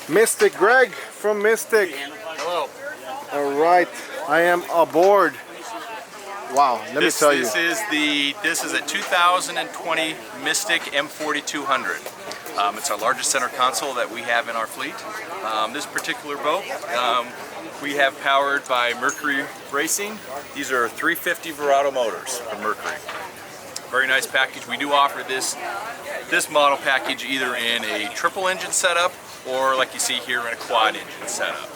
Mystik, Greg from Mystik. Hello. All right, I am aboard. Wow, let me tell you. This is a 2020 Mystik M4200. It's our largest center console that we have in our fleet. This particular boat we have powered by Mercury Racing. These are 350 Verado motors from Mercury. Very nice package. We do offer this model package either in a triple engine setup or, like you see here, in a quad engine setup.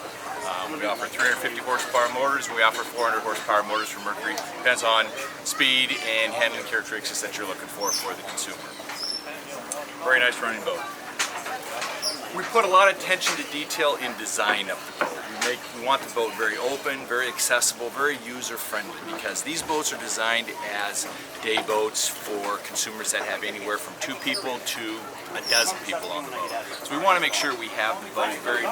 We offer 350 horsepower motors. We offer 400 horsepower motors from Mercury. Depends on speed and handling characteristics that you're looking for the consumer. Very nice running boat. We put a lot of attention to detail in design of the boat. We want the boat very open, very accessible, very user-friendly, because these boats are designed as day boats for consumers that have anywhere from 2 people to a dozen people on the boat. So we want to make sure we have the boat very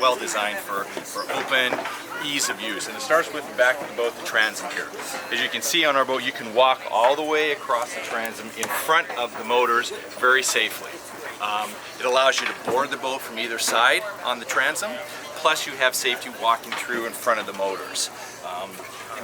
well designed for open, ease of use. And it starts with the back of the boat, the transom here. As you can see on our boat, you can walk all the way across the transom in front of the motors very safely. It allows you to board the boat from either side on the transom, plus you have safety walking through in front of the motors.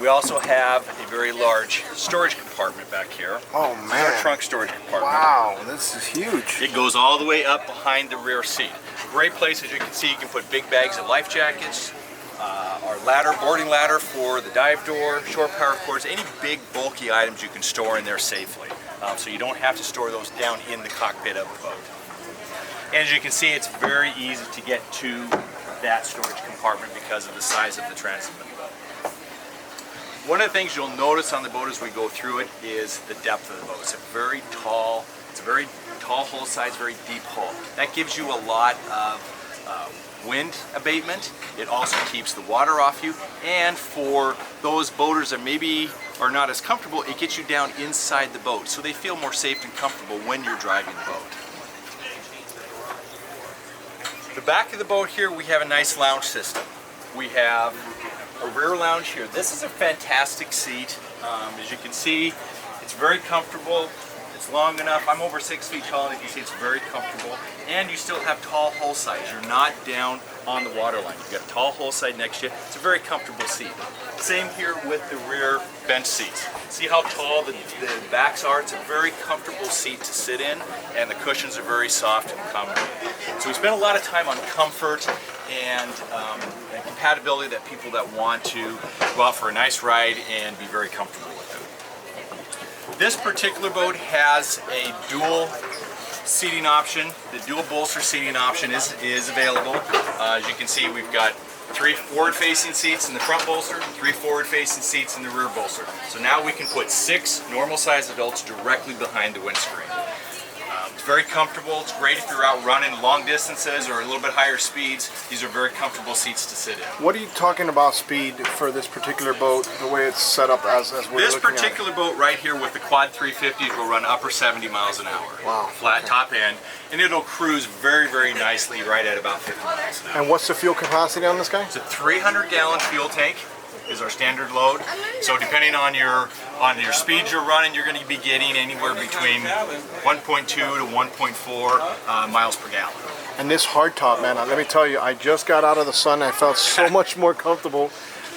We also have a very large storage compartment back here. Oh man. This is our trunk storage compartment. Wow, this is huge. It goes all the way up behind the rear seat. Great place, as you can see, you can put big bags of life jackets, our ladder, boarding ladder for the dive door, shore power cords, any big bulky items you can store in there safely. So you don't have to store those down in the cockpit of the boat. And as you can see, it's very easy to get to that storage compartment because of the size of the transom of the boat. One of the things you'll notice on the boat as we go through it is the depth of the boat. It's a very tall hull size, very deep hull. That gives you a lot of wind abatement. It also keeps the water off you, and for those boaters that maybe are not as comfortable, it gets you down inside the boat so they feel more safe and comfortable when you're driving the boat. The back of the boat here, we have a nice lounge system. We have a rear lounge here. This is a fantastic seat. As you can see, it's very comfortable. It's long enough. I'm over 6 feet tall, and you can see it's very comfortable. And you still have tall hull sides. You're not down on the waterline. You've got a tall hull side next to you. It's a very comfortable seat. Same here with the rear bench seats. See how tall the backs are? It's a very comfortable seat to sit in, and the cushions are very soft and comfortable. So we spend a lot of time on comfort and compatibility, that people that want to go out for a nice ride and be very comfortable with it. This particular boat has a dual seating option. The dual bolster seating option is available. As you can see, we've got 3 forward-facing seats in the front bolster, 3 forward-facing seats in the rear bolster. So now we can put 6 normal-sized adults directly behind the windscreen. It's very comfortable. It's great if you're out running long distances or a little bit higher speeds. These are very comfortable seats to sit in. What are you talking about speed for this particular boat, the way it's set up as we're looking at it? This particular boat right here with the quad 350s will run upper 70 miles an hour. Wow. Flat top end. And it'll cruise very, very nicely right at about 50 miles an hour. And what's the fuel capacity on this guy? It's a 300-gallon fuel tank is our standard load. So depending on your speeds you're running, you're going to be getting anywhere between 1.2 to 1.4 miles per gallon. And this hardtop, man, let me tell you, I just got out of the sun. I felt so much more comfortable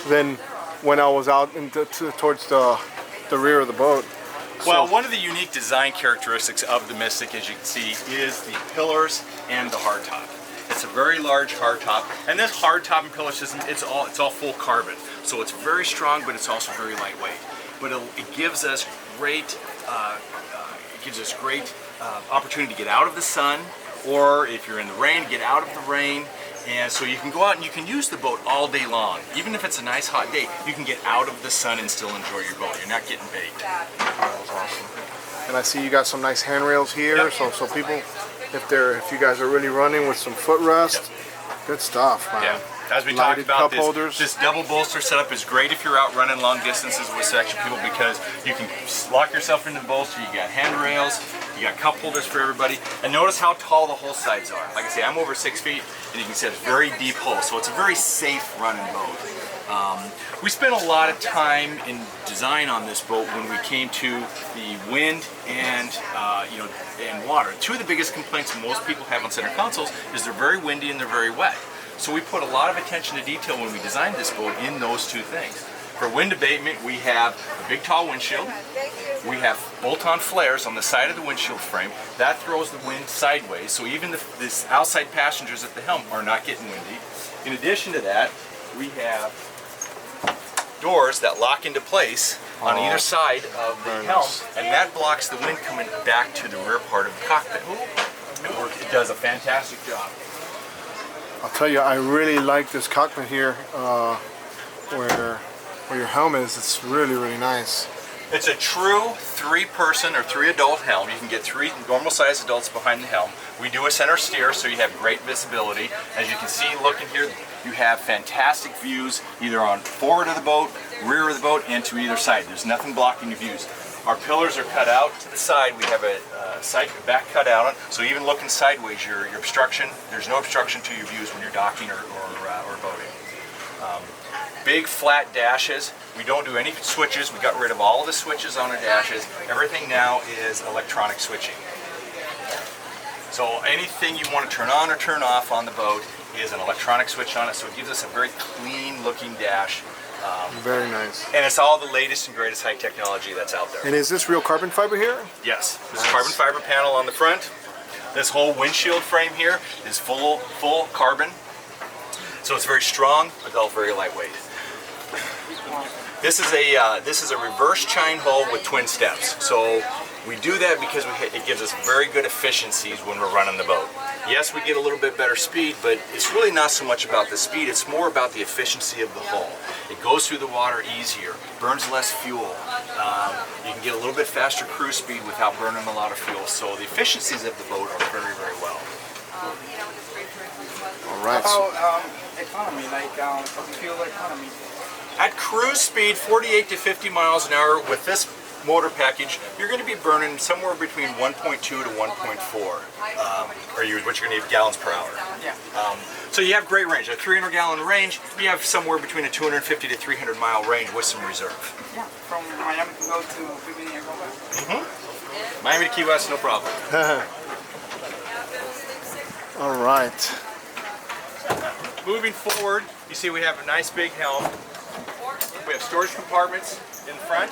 than when I was out towards the rear of the boat. Well, one of the unique design characteristics of the Mystik, as you can see, is the pillars and the hardtop. It's a very large hardtop, and this hardtop and pillar system, it's all full carbon. So it's very strong, but it's also very lightweight. But it gives us great, opportunity to get out of the sun, or if you're in the rain, get out of the rain. And so you can go out and you can use the boat all day long. Even if it's a nice hot day, you can get out of the sun and still enjoy your boat. You're not getting baked. That was awesome. And I see you got some nice handrails here, yep. so people, if you guys are really running with some footrest, yep. Good stuff, man. Yeah. As we talked about, this double bolster setup is great if you're out running long distances with section people, because you can lock yourself into the bolster. You got handrails, you got cup holders for everybody, and notice how tall the hull sides are. Like I say, I'm over 6 feet, and you can see it's very deep hull, so it's a very safe running boat. We spent a lot of time in design on this boat when we came to the wind and and water. Two of the biggest complaints most people have on center consoles is they're very windy and they're very wet. So we put a lot of attention to detail when we designed this boat in those two things. For wind abatement, we have a big tall windshield. We have bolt-on flares on the side of the windshield frame. That throws the wind sideways, so even the outside passengers at the helm are not getting windy. In addition to that, we have doors that lock into place on either side of the helm, and that blocks the wind coming back to the rear part of the cockpit. It does a fantastic job. I'll tell you, I really like this cockpit here, where your helm is. It's really, really nice. It's a true 3-person or 3-adult helm. You can get 3 normal-sized adults behind the helm. We do a center steer, so you have great visibility. As you can see, looking here, you have fantastic views either on forward of the boat, rear of the boat, and to either side. There's nothing blocking your views. Our pillars are cut out to the side. We have a side back cut out, so even looking sideways, your obstruction, there's no obstruction to your views when you're docking or boating. Big flat dashes. We don't do any switches. We got rid of all of the switches on our dashes. Everything now is electronic switching. So anything you want to turn on or turn off on the boat is an electronic switch on it, so it gives us a very clean looking dash. Very nice. And it's all the latest and greatest high technology that's out there. And is this real carbon fiber here? Yes. This is carbon fiber panel on the front. This whole windshield frame here is full carbon. So it's very strong, but all very lightweight. This is a reverse chine hull with twin steps. So we do that because it gives us very good efficiencies when we're running the boat. Yes, we get a little bit better speed, but it's really not so much about the speed, it's more about the efficiency of the hull. It goes through the water easier, burns less fuel. You can get a little bit faster cruise speed without burning a lot of fuel. So the efficiencies of the boat are very, very well. All right. How about economy, like fuel economy? At cruise speed, 48 to 50 miles an hour with this motor package, you're going to be burning somewhere between 1.2 to 1.4, what you're going to need gallons per hour. Yeah. So you have great range. A 300-gallon range, you have somewhere between a 250 to 300-mile range with some reserve. Yeah, from Miami to go to Virginia and go back. Miami to Key West, no problem. All right. Moving forward, you see we have a nice big helm. We have storage compartments in front.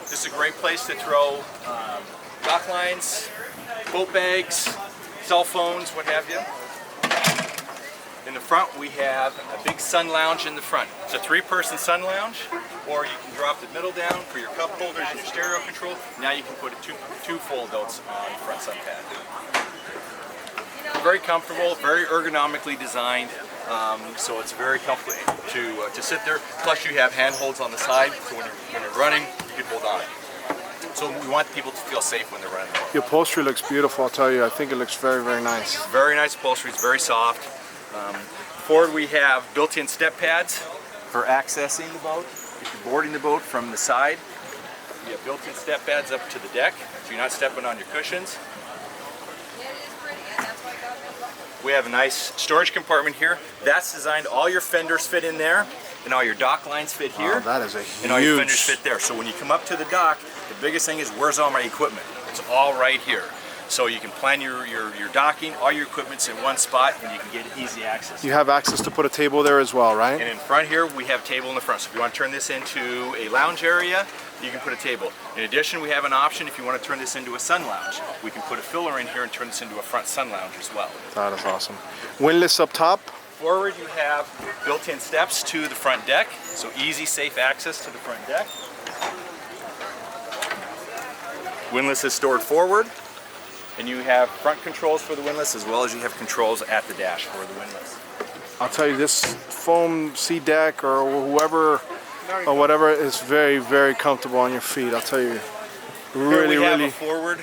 This is a great place to throw dock lines, boat bags, cell phones, what have you. In the front we have a big sun lounge in the front. It's a 3-person sun lounge, or you can drop the middle down for your cup holders and your stereo control. Now you can put two full adults on the front sun pad. Very comfortable, very ergonomically designed. So it's very comfortable to sit there. Plus you have handholds on the side, so when you're running, you can hold on. So we want people to feel safe when they're running. The upholstery looks beautiful, I'll tell you. I think it looks very, very nice. Very nice upholstery, it's very soft. Forward we have built-in step pads for accessing the boat. If you're boarding the boat from the side, we have built-in step pads up to the deck, so you're not stepping on your cushions. We have a nice storage compartment here. That's designed, all your fenders fit in there, and all your dock lines fit here. Oh, that is a huge... And all your fenders fit there. So when you come up to the dock, the biggest thing is, where's all my equipment? It's all right here. So you can plan your docking, all your equipment's in one spot, and you can get easy access. You have access to put a table there as well, right? And in front here, we have a table in the front. So if you want to turn this into a lounge area, you can put a table. In addition, we have an option if you want to turn this into a sun lounge. We can put a filler in here and turn this into a front sun lounge as well. That is awesome. Windlass up top. Forward, you have built-in steps to the front deck, so easy, safe access to the front deck. Windlass is stored forward, and you have front controls for the windlass as well as you have controls at the dash for the windlass. I'll tell you, this foam seat deck or whoever or whatever is very, very comfortable on your feet. I'll tell you, really, Here we have really. a forward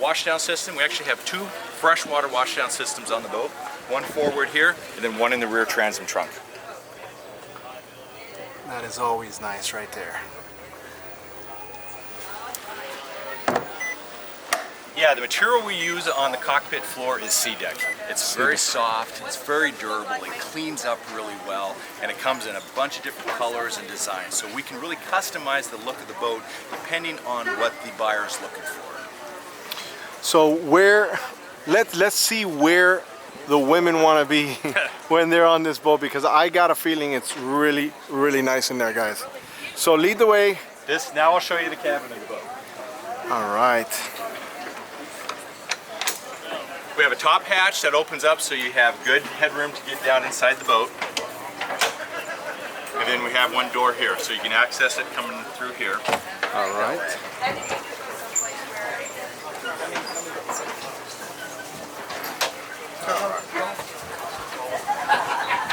washdown system. We actually have 2 freshwater washdown systems on the boat. One forward here, and then one in the rear transom trunk. That is always nice right there. Yeah, the material we use on the cockpit floor is sea deck. It's very soft, it's very durable, it cleans up really well, and it comes in a bunch of different colors and designs. So we can really customize the look of the boat depending on what the buyer's looking for. So let's see where the women want to be when they're on this boat, because I got a feeling it's really, really nice in there, guys. So lead the way. Now I'll show you the cabin of the boat. All right. We have a top hatch that opens up so you have good headroom to get down inside the boat. And then we have one door here, so you can access it coming through here. All right.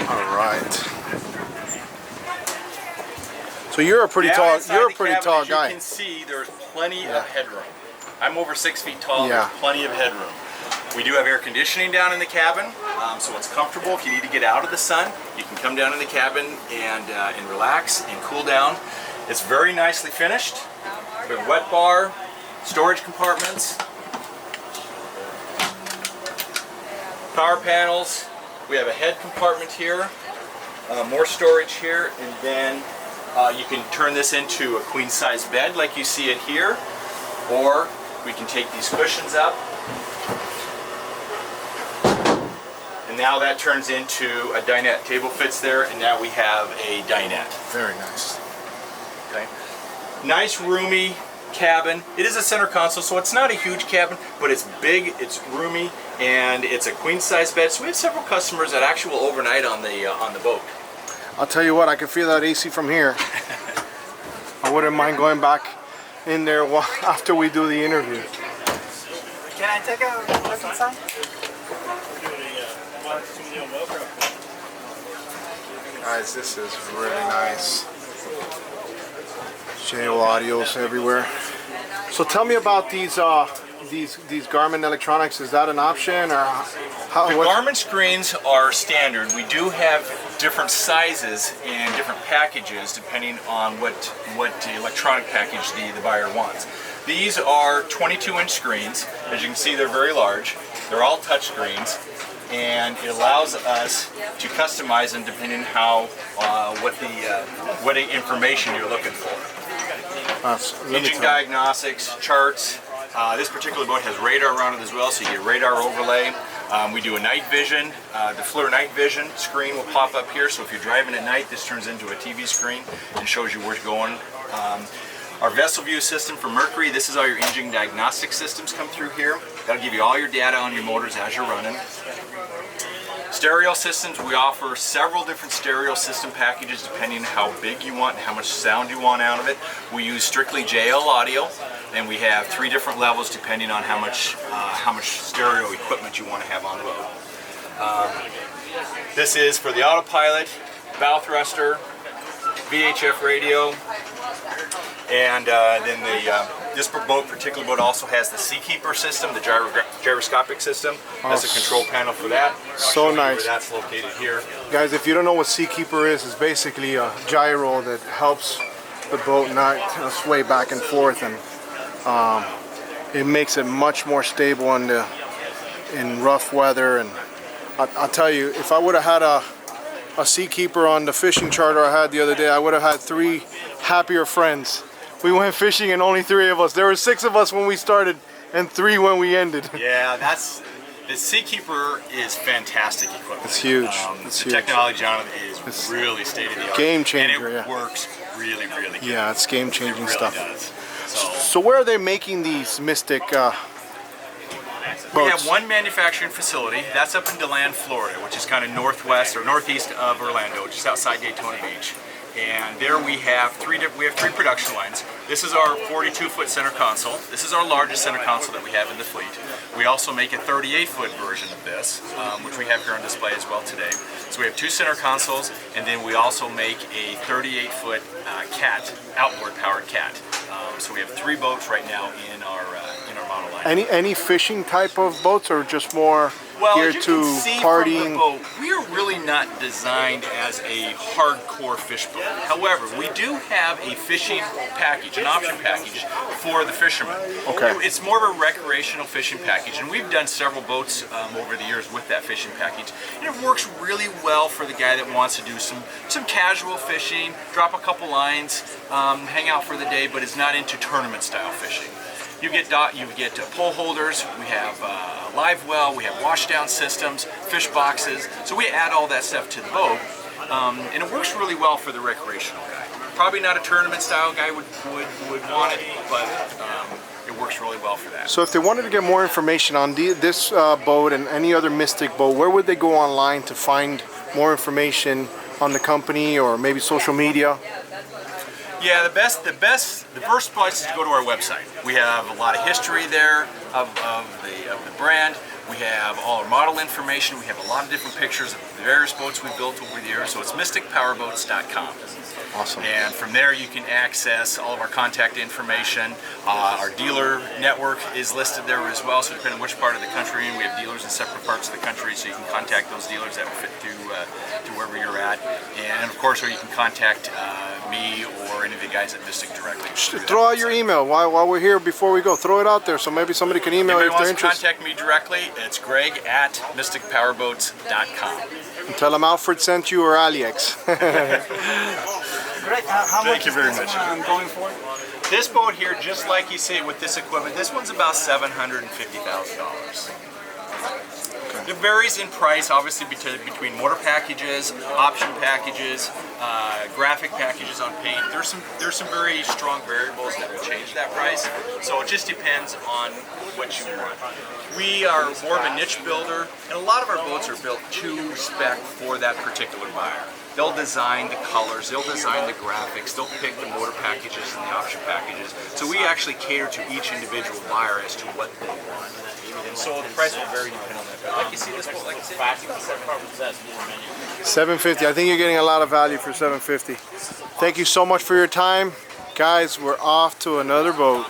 All right. So you're a pretty tall. You're a pretty tall guy. As you can see, there's plenty of headroom. I'm over 6 feet tall. Yeah. There's plenty of headroom. We do have air conditioning down in the cabin, so it's comfortable. If you need to get out of the sun, you can come down in the cabin and relax and cool down. It's very nicely finished. We have a wet bar, storage compartments, power panels. We have a head compartment here, more storage here, and then you can turn this into a queen size bed like you see it here, or we can take these cushions up. And now that turns into a dinette. Table fits there, and now we have a dinette. Very nice. Okay. Nice, roomy cabin. It is a center console, so it's not a huge cabin, but it's big, it's roomy, and it's a queen-size bed. So we have several customers that actually will overnight on the boat. I'll tell you what, I can feel that AC from here. I wouldn't mind going back in there after we do the interview. Can I take a look inside? Guys, this is really nice. JO audios everywhere. So tell me about these Garmin electronics. Is that an option, or how? The Garmin screens are standard. We do have different sizes and different packages depending on what electronic package the buyer wants. These are 22-inch screens. As you can see, they're very large. They're all touch screens, and it allows us to customize them depending on what information you're looking for. Engine diagnostics, charts. This particular boat has radar on it as well, so you get radar overlay. We do a night vision. The FLIR night vision screen will pop up here, so if you're driving at night, this turns into a TV screen and shows you where you're going. Our vessel view system for Mercury, this is all your engine diagnostic systems come through here. That'll give you all your data on your motors as you're running. Stereo systems, we offer several different stereo system packages depending on how big you want and how much sound you want out of it. We use strictly JL audio, and we have 3 different levels depending on how much stereo equipment you want to have on the boat. This is for the autopilot, bow thruster, VHF radio, and then this particular boat also has the Seakeeper system, the gyroscopic system. That's a control panel for that. So nice. Where that's located here. Guys, if you don't know what Seakeeper is, it's basically a gyro that helps the boat not sway back and forth, and it makes it much more stable in rough weather. And I'll tell you, if I would have had a Seakeeper on the fishing charter I had the other day, I would have had 3 happier friends. We went fishing and only 3 of us. There were 6 of us when we started and 3 when we ended. Yeah, the Seakeeper is fantastic equipment. It's huge. The technology on it is really state-of-the-art. Game changer, and it works really, really good. Yeah, it's game-changing really stuff. Does. So where are they making these Mystik boats? We have one manufacturing facility. That's up in DeLand, Florida, which is kind of northwest or northeast of Orlando, just outside Daytona Beach. And there we have 3 production lines. This is our 42-foot center console. This is our largest center console that we have in the fleet. We also make a 38-foot version of this, which we have here on display as well today. So we have 2 center consoles, and then we also make a 38-foot cat, outboard powered cat. So we have 3 boats right now in our model line. Any fishing type of boats, or just more Well, geared as you to can see partying? from the boat, we are really not designed as a hardcore fish boat. However, we do have a fishing package, an option package for the fishermen. Okay. It's more of a recreational fishing package, and we've done several boats over the years with that fishing package. And it works really well for the guy that wants to do some casual fishing, drop a couple lines, hang out for the day, but is not into tournament style fishing. You get pole holders, we have live well, we have washdown systems, fish boxes, so we add all that stuff to the boat, and it works really well for the recreational guy. Probably not a tournament style guy would want it, but it works really well for that. So if they wanted to get more information on this boat and any other Mystik boat, where would they go online to find more information on the company or maybe social media? Yeah, the first place is to go to our website. We have a lot of history there of the brand. We have all our model information. We have a lot of different pictures of the various boats we've built over the years. So it's mystikpowerboats.com. Awesome. And from there you can access all of our contact information. Our dealer network is listed there as well, so depending on which part of the country, and we have dealers in separate parts of the country, so you can contact those dealers that will fit to wherever you're at. And of course, or you can contact me or any of the guys at Mystik directly. Throw out your email while we're here before we go. Throw it out there so maybe somebody can email you if they're interested. Contact me directly. It's greg@mystikpowerboats.com. And tell them Alfred sent you or Alex. Great. How Thank much you very is this much. one going for? This boat here, just like you see with this equipment, this one's about $750,000. It varies in price, obviously, between motor packages, option packages, graphic packages on paint. There's some very strong variables that will change that price. So it just depends on what you want. We are more of a niche builder, and a lot of our boats are built to spec for that particular buyer. They'll design the colors, they'll design the graphics, they'll pick the motor packages and the option packages. So we actually cater to each individual buyer as to what they want. And so the price will vary depending on that. But like you see this boat, like I said, $750. I think you're getting a lot of value for $750. Thank you so much for your time. Guys, we're off to another boat.